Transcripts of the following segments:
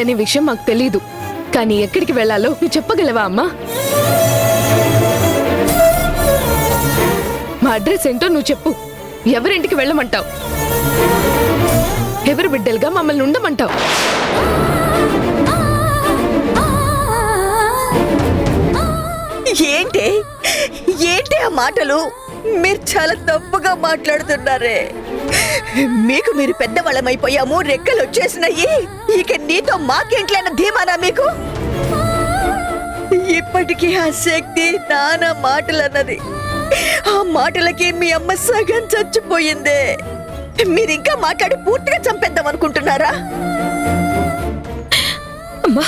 వెళ్ళాలనే విషయం మాకు తెలీదు. కానీ ఎక్కడికి వెళ్ళాలో నువ్వు చెప్పగలవా అమ్మా? మా అడ్రస్ ఏంటో నువ్వు చెప్పు. ఎవరింటికి వెళ్ళమంటావు? ఎవరు బిడ్డలుగా మమ్మల్ని ఉండమంటావు? ఏంటి ఏంటి ఆ మాటలు? మీరు చాలా తప్పుగా మాట్లాడుతున్నారే. మీకు మీరు పెద్దవాళ్ళమైపోయాము, రెక్కలు వచ్చేసినాయి. ఇక నీతో మాకేంట్లైనా ధీమానా మీకు? ఇప్పటికీ ఆ శక్తి నానా మాటలన్నది. ఆ మాటలకి మీ అమ్మ సగం చచ్చిపోయిందే. మీరింకా మాట్లాడి పూర్తిగా చంపేద్దాం అనుకుంటున్నారా? అమ్మా,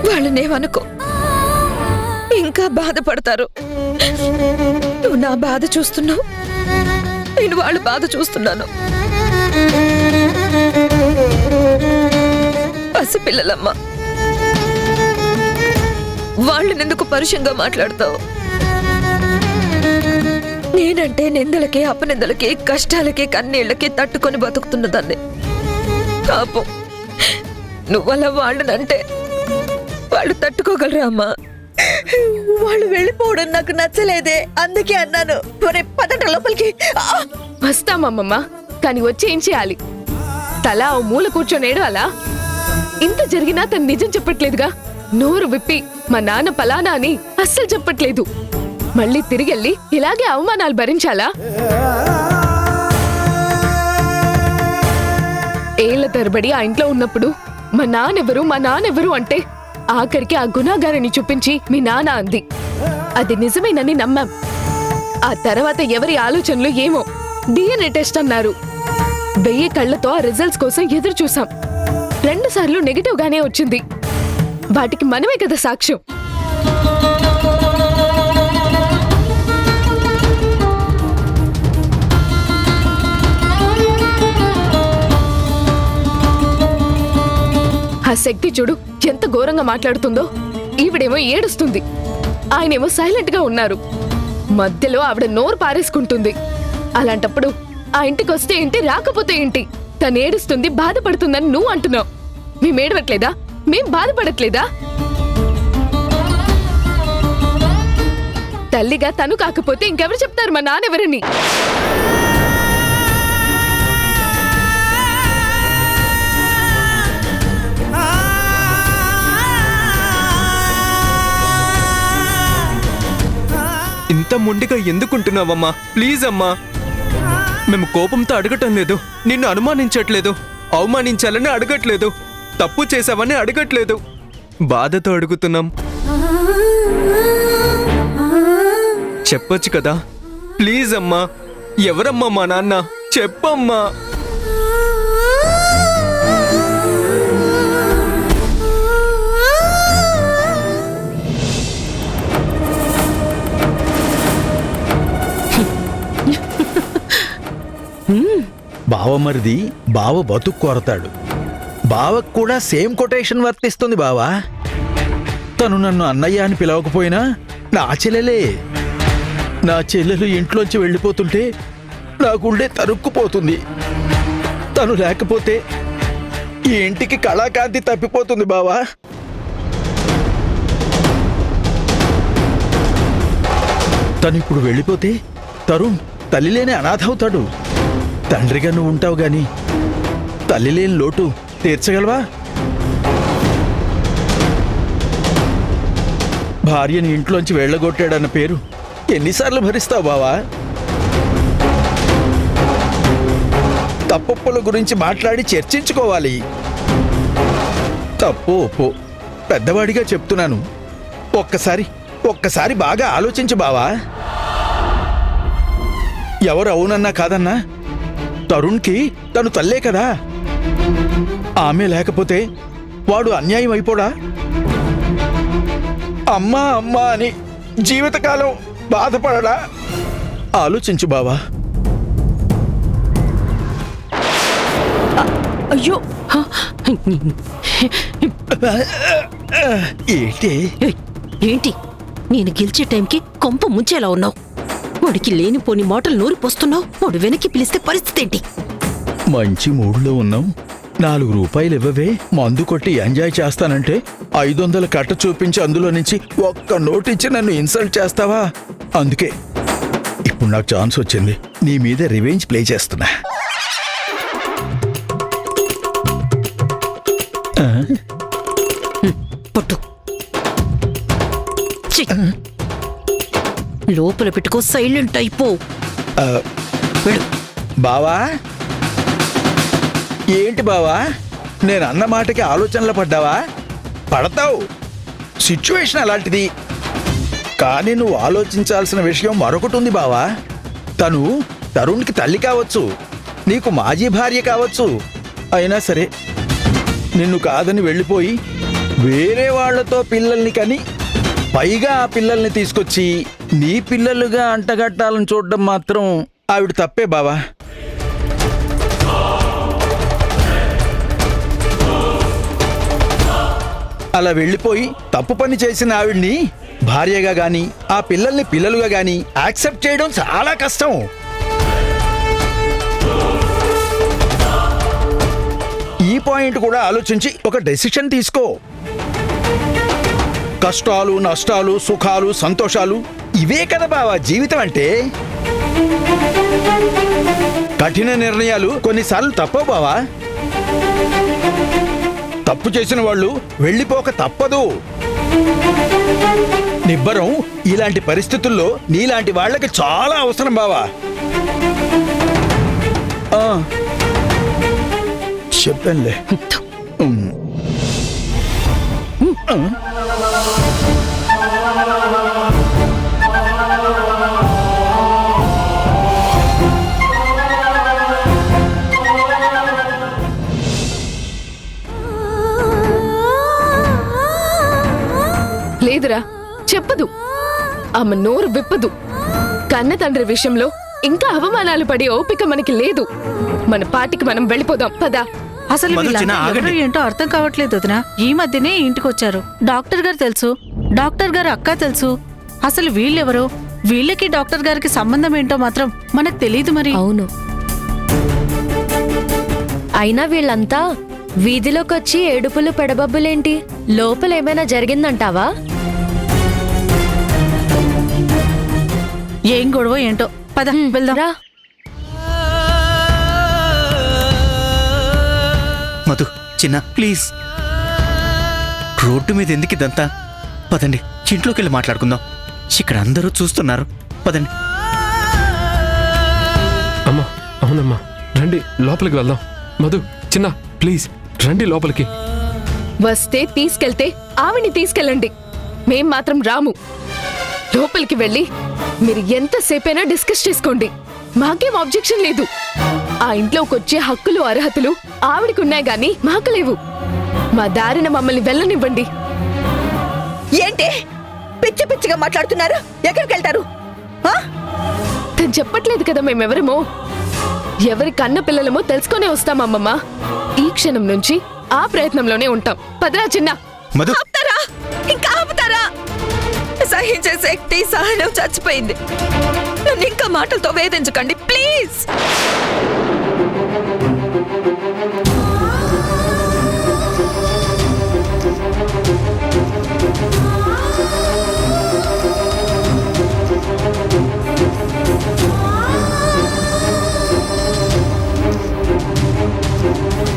వాళ్ళనేమనుకో, ఇంకా బాధపడతారు. నువ్వు నా బాధ చూస్తున్నావు, నేను వాళ్ళ బాధ చూస్తున్నాను. పసిపిల్లలమ్మా, వాళ్ళనెందుకు పరుషంగా మాట్లాడతావు? నేనంటే నిందలకి, అపనిందలకి, కష్టాలకి, కన్నీళ్ళకి తట్టుకొని బతుకుతున్నదాన్ని. పాపం నువ్వలా వాళ్ళనంటే వాళ్ళు తట్టుకోగలరా అమ్మా? వాళ్ళు వెళ్ళిపోవడం నాకు నచ్చలేదే, అందుకే అన్నాను. పదంట లోపలికి. వస్తామమ్మమ్మ, కానీ వచ్చి ఏం చేయాలి? తల ఓ మూల కూర్చొనేడు అలా? ఇంత జరిగినా తను నిజం చెప్పట్లేదుగా. నోరు విప్పి మా నాన్న పలానా అని అస్సలు చెప్పట్లేదు. మళ్ళీ తిరిగెళ్ళి ఇలాగే అవమానాలు భరించాలా? ఏళ్ల తరబడి ఆ ఇంట్లో ఉన్నప్పుడు మా నాన్నెవరు అంటే ఆఖరికి ఆ గుణాగారిని చూపించి మీ నాన్న అంది. అది నిజమేనని నమ్మాం. ఆ తర్వాత ఎవరి ఆలోచనలు ఏమో DNA టెస్ట్ అన్నారు. 1000 కళ్లతో ఆ రిజల్ట్స్ కోసం ఎదురు చూసాం. 2 సార్లు నెగిటివ్ గానే వచ్చింది. వాటికి మనమే కదా సాక్ష్యం. ఆ శక్తి చూడు ఎంత ఘోరంగా మాట్లాడుతుందో. ఈవిడేమో ఏడుస్తుంది, ఆయనేమో సైలెంట్ గా ఉన్నారు. మధ్యలో ఆవిడ నోరు పారేసుకుంటుంది. అలాంటప్పుడు ఆ ఇంటికి వస్తే ఏంటి, రాకపోతే ఏంటి? తను ఏడుస్తుంది, బాధపడుతుందని నువ్వు అంటున్నావు. మేము ఏడవట్లేదా? మేం బాధపడట్లేదా? తల్లిగా తను కాకపోతే ఇంకెవరు చెప్తారు మా నాన్నెవరని? ఇంత మొండిగా ఎందుకుంటున్నావమ్మా? ప్లీజ్ అమ్మా, మేము కోపంతో అడగటం లేదు, నిన్ను అనుమానించట్లేదు, అవమానించాలని అడగట్లేదు, తప్పు చేసావని అడగట్లేదు, బాధతో అడుగుతున్నాం. చెప్పొచ్చు కదా. ప్లీజ్ అమ్మా, ఎవరమ్మా మా నాన్న? చెప్పమ్మా. బావమరిది బావ బతుకు కోరతాడు. బావకు కూడా సేమ్ కొటేషన్ వర్తిస్తుంది బావా. తను నన్ను అన్నయ్య అని పిలవకపోయినా నా చెల్లెలే. నా చెల్లెలు ఇంట్లోంచి వెళ్ళిపోతుంటే నా గుండె తరుక్కుపోతుంది. తను లేకపోతే ఈ ఇంటికి కళాకాంతి తప్పిపోతుంది బావా. తను ఇప్పుడు వెళ్ళిపోతే తరుణ్ తల్లి లేని అనాథ అవుతాడు. తండ్రిగా నువ్వు ఉంటావు గాని తల్లి లేని లోటు తీర్చగలవా? భార్యని ఇంట్లోంచి వెళ్ళగొట్టాడన్న పేరు ఎన్నిసార్లు భరిస్తావు బావా? తప్పుల గురించి మాట్లాడి చర్చించుకోవాలి. తప్పు ఒప్పు పెద్దవాడిగా చెప్తున్నాను. ఒక్కసారి బాగా ఆలోచించు బావా. ఎవరు అవునన్నా కాదన్నా తరుణ్కి తను తల్లే కదా. ఆమె లేకపోతే వాడు అన్యాయం అయిపోడా? అమ్మా అమ్మా అని జీవితకాలం బాధపడడా? ఆలోచించు బావా. అయ్యో, ఏంటి నేను గెలిచే టైంకి కొంప ముంచేలా ఉన్నావు? వాడికి లేనిపోని మాటలు నోరు పోస్తున్నావు. వాడు వెనక్కి పిలిస్తే పరిస్థితి ఏంటి? మంచి మూడ్లో ఉన్నాం, రూపాయలు ఇవ్వవే, మందు కొట్టి ఎంజాయ్ చేస్తానంటే 500 కట్ట చూపించి అందులో నుంచి ఒక్క నోటిచ్చి నన్ను ఇన్సల్ట్ చేస్తావా? అందుకే ఇప్పుడు నాకు ఛాన్స్ వచ్చింది, నీ మీద రివెంజ్ ప్లే చేస్తున్నా. పట్టు. ఛీ! లోపల పెట్టుకో, సైలెంట్ అయిపో. వెళ్ళు. బావా, ఏంటి బావా, నేను అన్న మాటకి ఆలోచనలు పడ్డావా? పడతావు, సిచ్యువేషన్ అలాంటిది. కానీ నువ్వు ఆలోచించాల్సిన విషయం మరొకటి ఉంది బావా. తను తరుణ్కి తల్లి కావచ్చు, నీకు మాజీ భార్య కావచ్చు. అయినా సరే నిన్ను కాదని వెళ్ళిపోయి వేరే వాళ్లతో పిల్లల్ని కని పైగా ఆ పిల్లల్ని తీసుకొచ్చి నీ పిల్లలుగా అంటగట్టాలని చూడడం మాత్రం ఆవిడ తప్పే బావా. అలా వెళ్ళిపోయి తప్పు పని చేసిన ఆవిడ్ని భార్యగా గాని ఆ పిల్లల్ని పిల్లలుగా గాని యాక్సెప్ట్ చేయడం చాలా కష్టం. ఈ పాయింట్ కూడా ఆలోచించి ఒక డెసిషన్ తీసుకో. కష్టాలు, నష్టాలు, సుఖాలు, సంతోషాలు ఇవే కదా బావా జీవితం అంటే. కఠిన నిర్ణయాలు కొన్నిసార్లు తప్పవు బావా. తప్పు చేసిన వాళ్ళు వెళ్ళిపోక తప్పదు. నిబ్బరం ఇలాంటి పరిస్థితుల్లో నీలాంటి వాళ్ళకి చాలా అవసరం బావా. చెప్పంలే. లేదురా, చెప్పదు. ఆమె నోరు విప్పదు. కన్న తండ్రి విషయంలో ఇంకా అవమానాలు పడే ఓపిక మనకి లేదు. మన పాటికి మనం వెళ్ళిపోదాం, పదా. అసలు వీళ్ళంతా ఎవరో ఏంటో అర్థం కావట్లేదు వదినా. ఈ మధ్యనే ఇంటికొచ్చారు. డాక్టర్ గారు తెలుసు, డాక్టర్ గారు అక్క తెలుసు. అసలు వీళ్ళెవరో, వీళ్ళకి డాక్టర్ గారికి సంబంధం ఏంటో మాత్రం మనకు తెలియదు మరి. అవును, అయినా వీళ్ళంతా వీధిలోకొచ్చి ఏడుపులు పెడబబ్బులేంటి? లోపల ఏమైనా జరిగిందంటావా? ఏం గొడవ ఏంటో, పద వెళ్దాం. రా. మధు, చిన్న ప్లీజ్, రోడ్డు మీద ఎందుకు ఇదంతా? పదండి, ఇంట్లోకి వెళ్ళి మాట్లాడుకుందాం. ఇక్కడ అందరూ చూస్తున్నారు, పదండి. అమ్మా, అవునమ్మా, రండి లోపలికి వెళ్దాం. మధు, చిన్న ప్లీజ్ రండి లోపలికి. వస్తే తీసుకెళ్తే ఆవిడ్ని తీసుకెళ్ళండి, మేం మాత్రం రాము. లోపలికి వెళ్ళి మీరు ఎంతసేపైనా డిస్కస్ చేసుకోండి, మాకేం ఆబ్జెక్షన్ లేదు. ఆ ఇంట్లోకి వచ్చే హక్కులు అర్హతలు ఆవిడకున్నాయి గాని మాకు లేవు. మా దారిన మమ్మల్ని వెళ్ళనివ్వండి. ఏంటి పిచ్చి పిచ్చిగా మాట్లాడుతున్నారు? ఎక్కడికి వెళ్తారు? తను చెప్పట్లేదు కదా మేమెవరమో. ఎవరి కన్న పిల్లలమో తెలుసుకునే వస్తామమ్మమ్మ. ఈ క్షణం నుంచి ఆ ప్రయత్నంలోనే ఉంటాం. పదరా చిన్న. మధు, ఆపుతారా? ఇంకా ఆపుతారా? సహించే శక్తి సహనం చచ్చిపోయింది. నన్ను ఇంకా మాటలతో వేధించకండి ప్లీజ్.